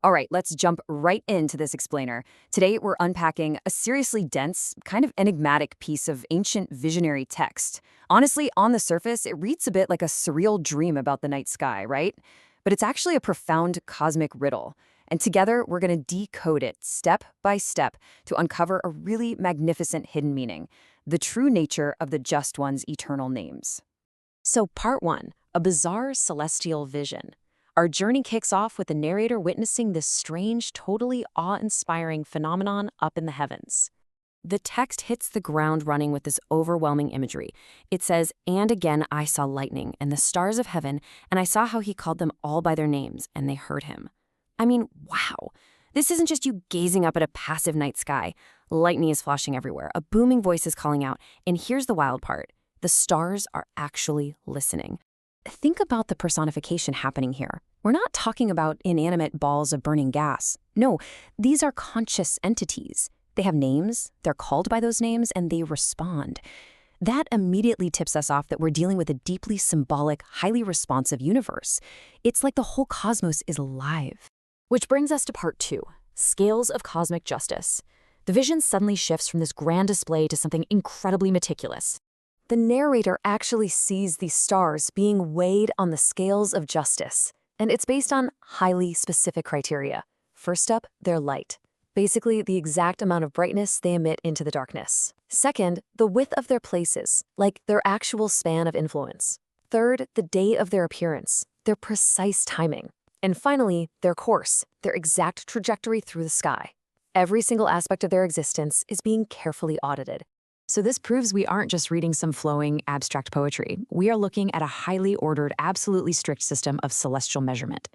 All right, let's jump right into this explainer. Today, we're unpacking a seriously dense, kind of enigmatic piece of ancient visionary text. Honestly, on the surface, it reads a bit like a surreal dream about the night sky, right? But it's actually a profound cosmic riddle. And together, we're going to decode it step by step to uncover a really magnificent hidden meaning, the true nature of the Just One's eternal names. So, part one, a bizarre celestial vision. Our journey kicks off with the narrator witnessing this strange, totally awe-inspiring phenomenon up in the heavens. The text hits the ground running with this overwhelming imagery. It says, "And again I saw lightning and the stars of heaven, and I saw how he called them all by their names, and they heard him." I mean, wow. This isn't just you gazing up at a passive night sky. Lightning is flashing everywhere. A booming voice is calling out. And here's the wild part. The stars are actually listening. Think about the personification happening here. We're not talking about inanimate balls of burning gas. No, these are conscious entities. They have names, they're called by those names, and they respond. That immediately tips us off that we're dealing with a deeply symbolic, highly responsive universe. It's like the whole cosmos is alive. Which brings us to part two, scales of cosmic justice. The vision suddenly shifts from this grand display to something incredibly meticulous. The narrator actually sees these stars being weighed on the scales of justice, and it's based on highly specific criteria. First up, their light. Basically, the exact amount of brightness they emit into the darkness. Second, the width of their places, like their actual span of influence. Third, the day of their appearance, their precise timing. And finally, their course, their exact trajectory through the sky. Every single aspect of their existence is being carefully audited. So this proves we aren't just reading some flowing, abstract poetry. We are looking at a highly ordered, absolutely strict system of celestial measurement.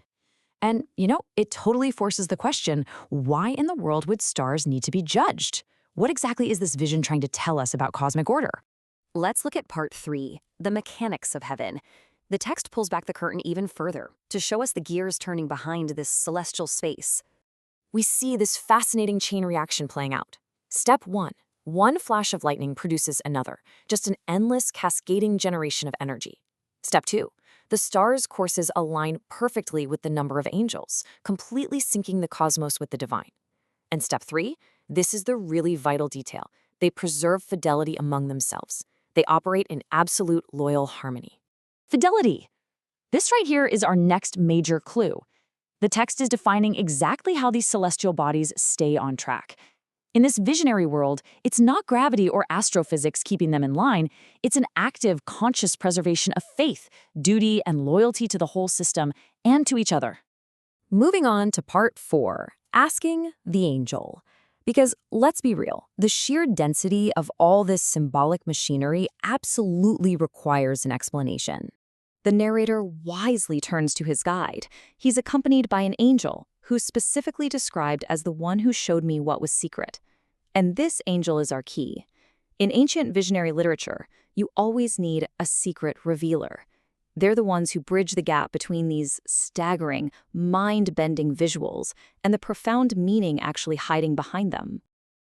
And, it totally forces the question, why in the world would stars need to be judged? What exactly is this vision trying to tell us about cosmic order? Let's look at part three, the mechanics of heaven. The text pulls back the curtain even further to show us the gears turning behind this celestial space. We see this fascinating chain reaction playing out. Step one flash of lightning produces another, just an endless cascading generation of energy. Step two, the stars' courses align perfectly with the number of angels, completely syncing the cosmos with the divine. And step three, this is the really vital detail. They preserve fidelity among themselves. They operate in absolute loyal harmony. Fidelity. This right here is our next major clue. The text is defining exactly how these celestial bodies stay on track. In this visionary world, it's not gravity or astrophysics keeping them in line. It's an active, conscious preservation of faith, duty, and loyalty to the whole system and to each other. Moving on to part four, asking the angel. Because let's be real, the sheer density of all this symbolic machinery absolutely requires an explanation. The narrator wisely turns to his guide. He's accompanied by an angel, who's specifically described as the one who showed me what was secret. And this angel is our key. In ancient visionary literature, you always need a secret revealer. They're the ones who bridge the gap between these staggering, mind-bending visuals and the profound meaning actually hiding behind them.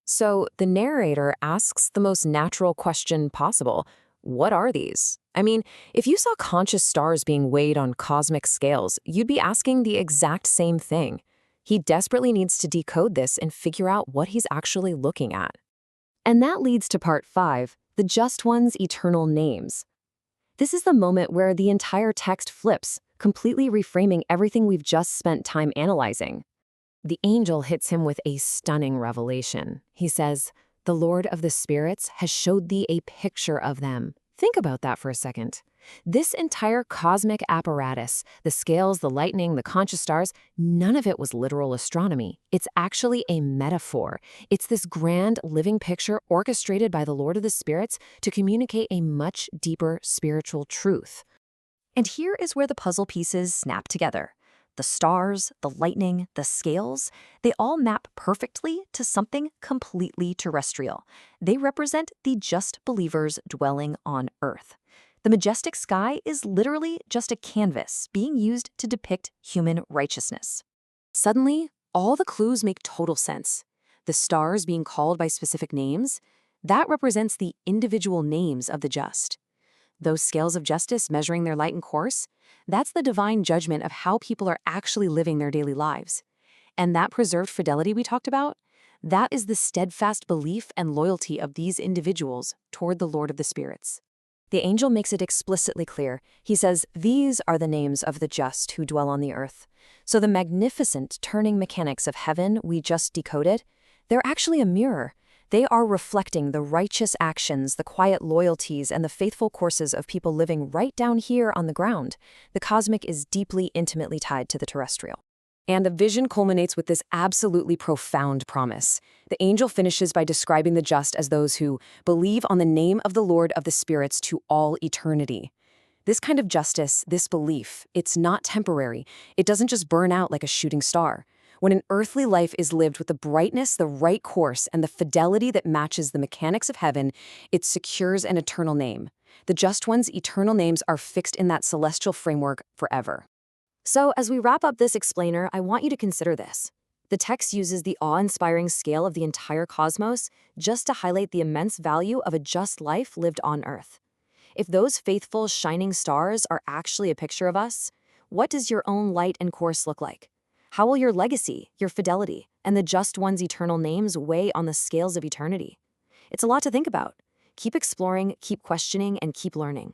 So the narrator asks the most natural question possible. What are these? I mean, if you saw conscious stars being weighed on cosmic scales, you'd be asking the exact same thing. He desperately needs to decode this and figure out what he's actually looking at. And that leads to part five, the Just One's eternal names. This is the moment where the entire text flips, completely reframing everything we've just spent time analyzing. The angel hits him with a stunning revelation. He says, "The Lord of the spirits has showed thee a picture of them." Think about that for a second. This entire cosmic apparatus, the scales, the lightning, the conscious stars, none of it was literal astronomy. It's actually a metaphor. It's this grand living picture orchestrated by the Lord of the Spirits to communicate a much deeper spiritual truth. And here is where the puzzle pieces snap together. The stars, the lightning, the scales, they all map perfectly to something completely terrestrial. They represent the just believers dwelling on Earth. The majestic sky is literally just a canvas being used to depict human righteousness. Suddenly, all the clues make total sense. The stars being called by specific names, that represents the individual names of the just. Those scales of justice measuring their light and course, that's the divine judgment of how people are actually living their daily lives. And that preserved fidelity we talked about, that is the steadfast belief and loyalty of these individuals toward the Lord of the Spirits. The angel makes it explicitly clear. He says, "These are the names of the just who dwell on the earth." So the magnificent turning mechanics of heaven we just decoded, they're actually a mirror. They are reflecting the righteous actions, the quiet loyalties, and the faithful courses of people living right down here on the ground. The cosmic is deeply, intimately tied to the terrestrial. And the vision culminates with this absolutely profound promise. The angel finishes by describing the just as those who believe on the name of the Lord of the Spirits to all eternity. This kind of justice, this belief, it's not temporary. It doesn't just burn out like a shooting star. When an earthly life is lived with the brightness, the right course, and the fidelity that matches the mechanics of heaven, it secures an eternal name. The just one's eternal names are fixed in that celestial framework forever. So, as we wrap up this explainer, I want you to consider this. The text uses the awe-inspiring scale of the entire cosmos just to highlight the immense value of a just life lived on Earth. If those faithful, shining stars are actually a picture of us, what does your own light and course look like? How will your legacy, your fidelity, and the just one's eternal names weigh on the scales of eternity? It's a lot to think about. Keep exploring, keep questioning, and keep learning.